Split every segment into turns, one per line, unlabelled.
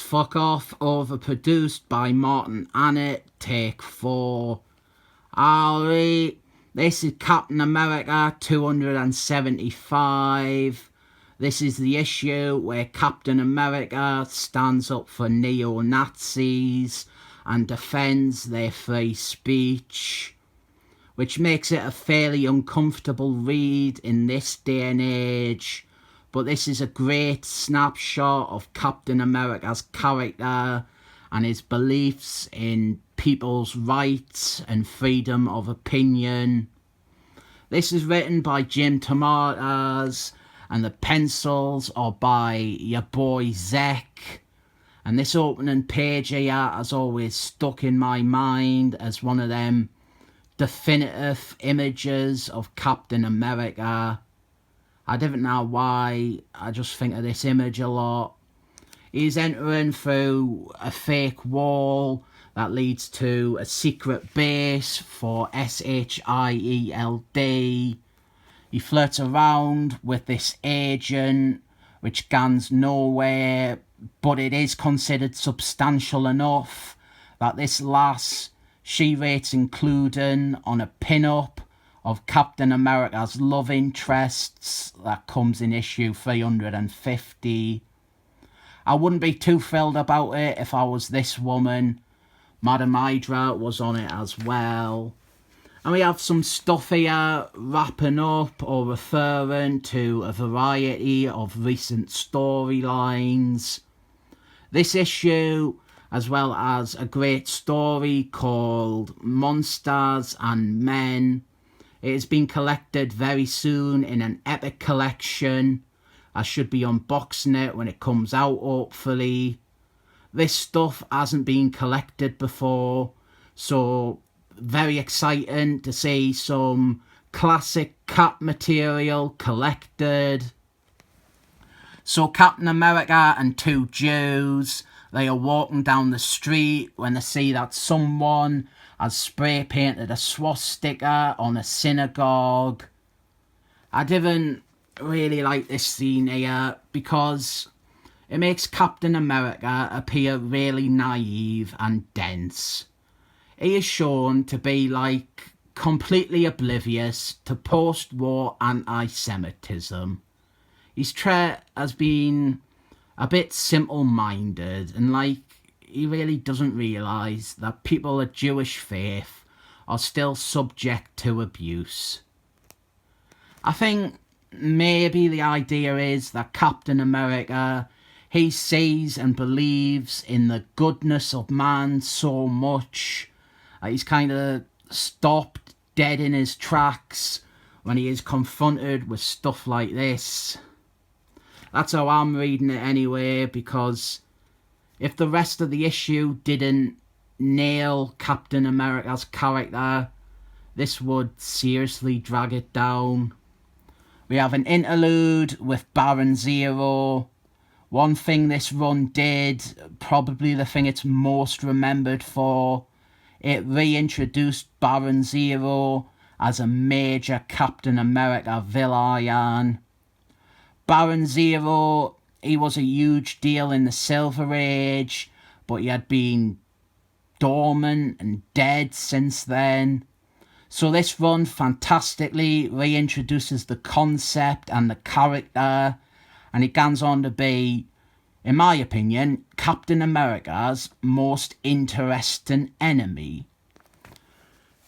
Fuck Off, overproduced by Martin Annett, take 4. Alright, this is Captain America 275. This is the issue where Captain America stands up for neo-Nazis and defends their free speech, which makes it a fairly uncomfortable read in this day and age. But this is a great snapshot of Captain America's character and his beliefs in people's rights and freedom of opinion. This is written by Jim DeMatteis, and the pencils are by your boy Zeck. And this opening page here has always stuck in my mind as one of them definitive images of Captain America. I don't know why, I just think of this image a lot. He's entering through a fake wall that leads to a secret base for s.h.i.e.l.d. He flirts around with this agent, which guns nowhere, but it is considered substantial enough that this lass, she rates including on a pin-up of Captain America's love interests that comes in issue 350. I wouldn't be too thrilled about it if I was this woman. Madam Hydra was on it as well. And we have some stuff here wrapping up or referring to a variety of recent storylines. This issue, as well as a great story called Monsters and Men. It has been collected very soon in an epic collection. I should be unboxing it when it comes out, hopefully. This stuff hasn't been collected before, so very exciting to see some classic Cap material collected. So Captain America and two Jews, they are walking down the street when they see that someone has spray painted a swastika on a synagogue. I didn't really like this scene here because it makes Captain America appear really naive and dense. He is shown to be like completely oblivious to post-war anti-Semitism. He's treated as being a bit simple-minded and like he really doesn't realise that people of Jewish faith are still subject to abuse. I think maybe the idea is that Captain America, he sees and believes in the goodness of man so much that he's kind of stopped dead in his tracks when he is confronted with stuff like this. That's how I'm reading it anyway, because if the rest of the issue didn't nail Captain America's character, this would seriously drag it down. We have an interlude with Baron Zero. One thing this run did, probably the thing it's most remembered for, it reintroduced Baron Zero as a major Captain America villain. Baron Zero, he was a huge deal in the Silver Age, but he had been dormant and dead since then. So this run fantastically reintroduces the concept and the character, and it goes on to be, in my opinion, Captain America's most interesting enemy.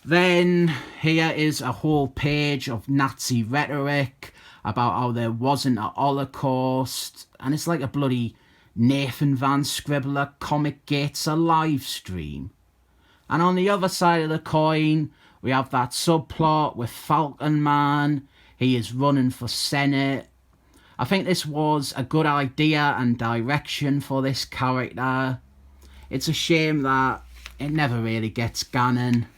Then here is a whole page of Nazi rhetoric about how there wasn't a Holocaust, and it's like a bloody Nathan Van Scribbler Comic Gates a live stream. And on the other side of the coin, we have that subplot with Falcon Man. He is running for Senate. I think this was a good idea and direction for this character. It's a shame that it never really gets canon.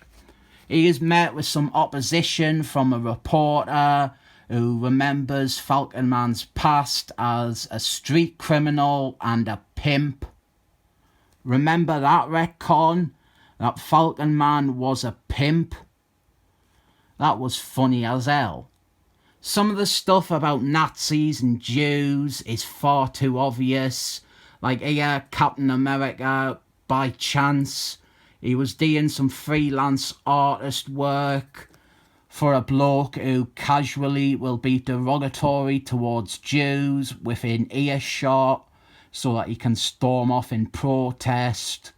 He is met with some opposition from a reporter who remembers Falcon Man's past as a street criminal and a pimp. Remember that retcon? That Falcon Man was a pimp? That was funny as hell. Some of the stuff about Nazis and Jews is far too obvious, Like here, Captain America, by chance, he was doing some freelance artist work for a bloke who casually will be derogatory towards Jews within earshot so that he can storm off in protest.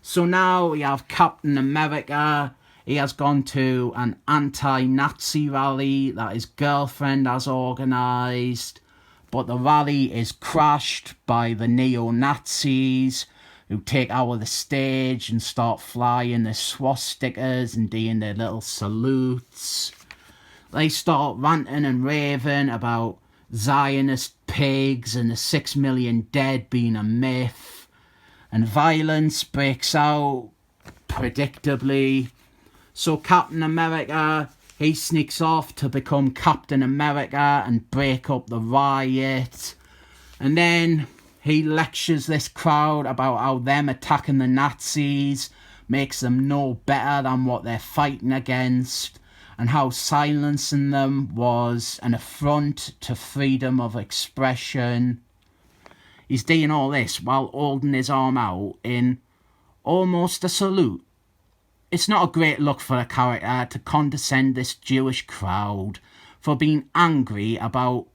So now we have Captain America. He has gone to an anti-Nazi rally that his girlfriend has organised, but the rally is crashed by the neo-Nazis who take out of the stage and start flying their swastikas and doing their little salutes. They start ranting and raving about Zionist pigs and the 6 million dead being a myth. And violence breaks out, predictably. So Captain America, he sneaks off to become Captain America and break up the riot. And then he lectures this crowd about how them attacking the Nazis makes them no better than what they're fighting against, and how silencing them was an affront to freedom of expression. He's doing all this while holding his arm out in almost a salute. It's not a great look for a character to condescend this Jewish crowd for being angry about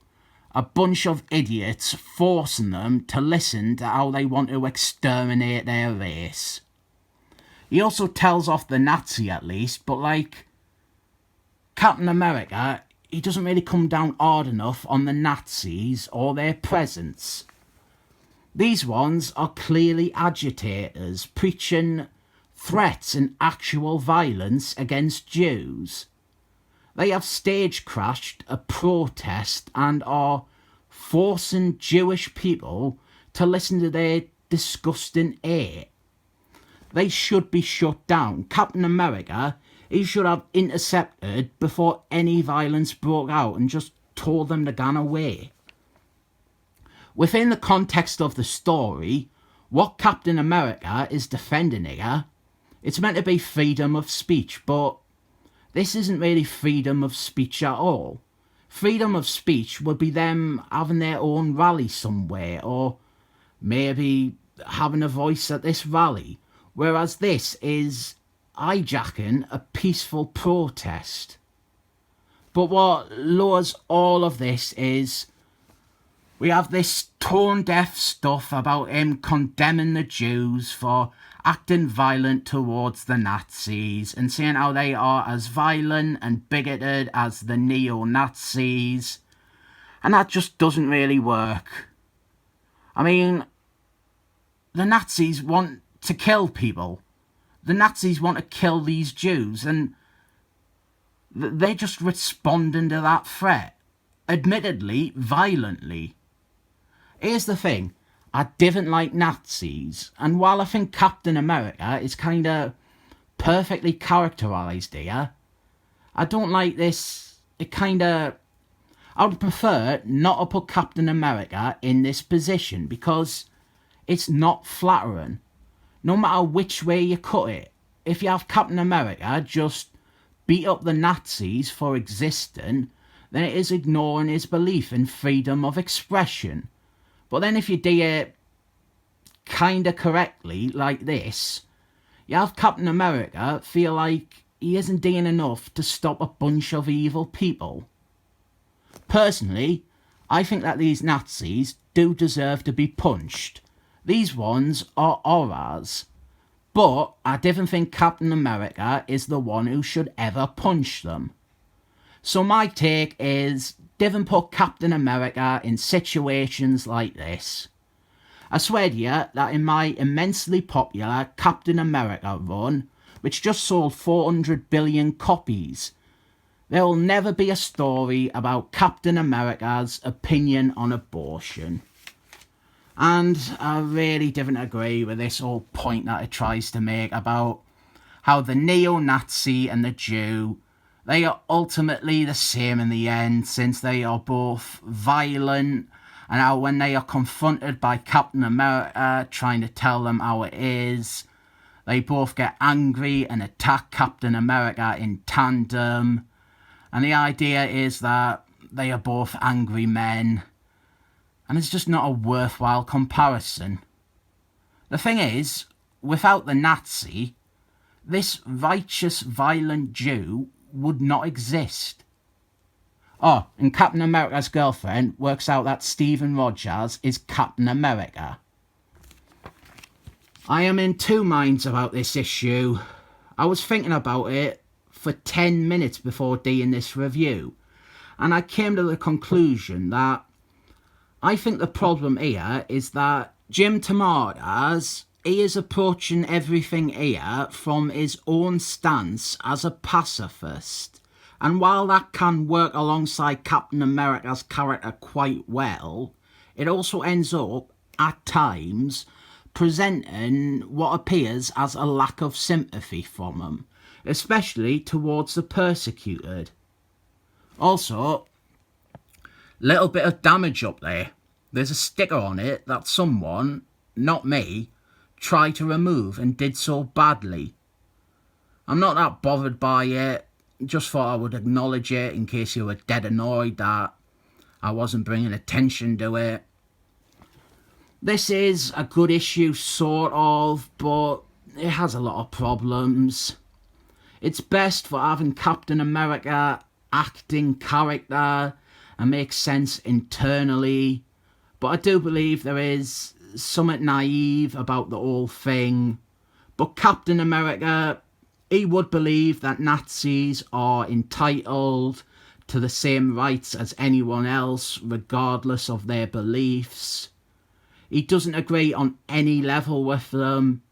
a bunch of idiots forcing them to listen to how they want to exterminate their race. He also tells off the Nazi at least, but like Captain America, he doesn't really come down hard enough on the Nazis or their presence. These ones are clearly agitators, preaching threats and actual violence against Jews. They have stage crashed a protest and are forcing Jewish people to listen to their disgusting hate. They should be shut down. Captain America, he should have intercepted before any violence broke out and just told them to go away. Within the context of the story, what Captain America is defending here, it's meant to be freedom of speech, but this isn't really freedom of speech at all. Freedom of speech would be them having their own rally somewhere, or maybe having a voice at this rally, whereas this is hijacking a peaceful protest. But what lures all of this is we have this tone-deaf stuff about him condemning the Jews for acting violent towards the Nazis and saying how they are as violent and bigoted as the neo-Nazis. And that just doesn't really work. I mean, the Nazis want to kill people. The Nazis want to kill these Jews, and they're just responding to that threat. Admittedly, violently. Here's the thing, I didn't like Nazis, and while I think Captain America is kinda perfectly characterised here, I don't like this, I would prefer not to put Captain America in this position, because it's not flattering. No matter which way you cut it, if you have Captain America just beat up the Nazis for existing, then it is ignoring his belief in freedom of expression. But then if you do it kinda correctly, like this, you have Captain America feel like he isn't doing enough to stop a bunch of evil people. Personally, I think that these Nazis do deserve to be punched. These ones are horrors. But I didn't think Captain America is the one who should ever punch them. So my take is, didn't put Captain America in situations like this. I swear to you that in my immensely popular Captain America run, which just sold 400 billion copies, there will never be a story about Captain America's opinion on abortion. And I really didn't agree with this whole point that it tries to make about how the neo-Nazi and the Jew, they are ultimately the same in the end, since they are both violent, and how when they are confronted by Captain America trying to tell them how it is, they both get angry and attack Captain America in tandem. And the idea is that they are both angry men. and it's just not a worthwhile comparison. The thing is, without the Nazi, this righteous, violent Jew would not exist. Oh, and Captain America's girlfriend works out that Stephen Rogers is Captain America. I am in two minds about this issue. I was thinking about it for 10 minutes before doing this review, and I came to the conclusion that I think the problem here is that Jim DeMatteis, he is approaching everything here from his own stance as a pacifist. And while that can work alongside Captain America's character quite well, it also ends up, at times, presenting what appears as a lack of sympathy from him, especially towards the persecuted. Also, little bit of damage up there. There's a sticker on it that someone, not me, tried to remove and did so badly. I'm not that bothered by it, just thought I would acknowledge it in case you were dead annoyed that I wasn't bringing attention to it. This is a good issue, sort of, but it has a lot of problems. It's best for having Captain America acting character and make sense internally, but I do believe there is something naive about the whole thing. But Captain America, he would believe that Nazis are entitled to the same rights as anyone else, regardless of their beliefs. He doesn't agree on any level with them.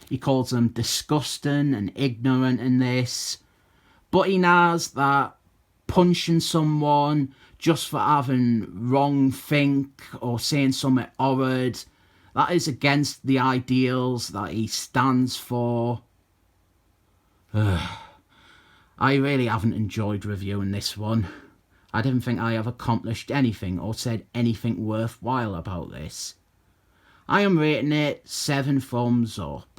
He calls them disgusting and ignorant in this. But he knows that punching someone just for having wrong think or saying something horrid, that is against the ideals that he stands for. I really haven't enjoyed reviewing this one. I didn't think I have accomplished anything or said anything worthwhile about this. I am rating it 7 thumbs up.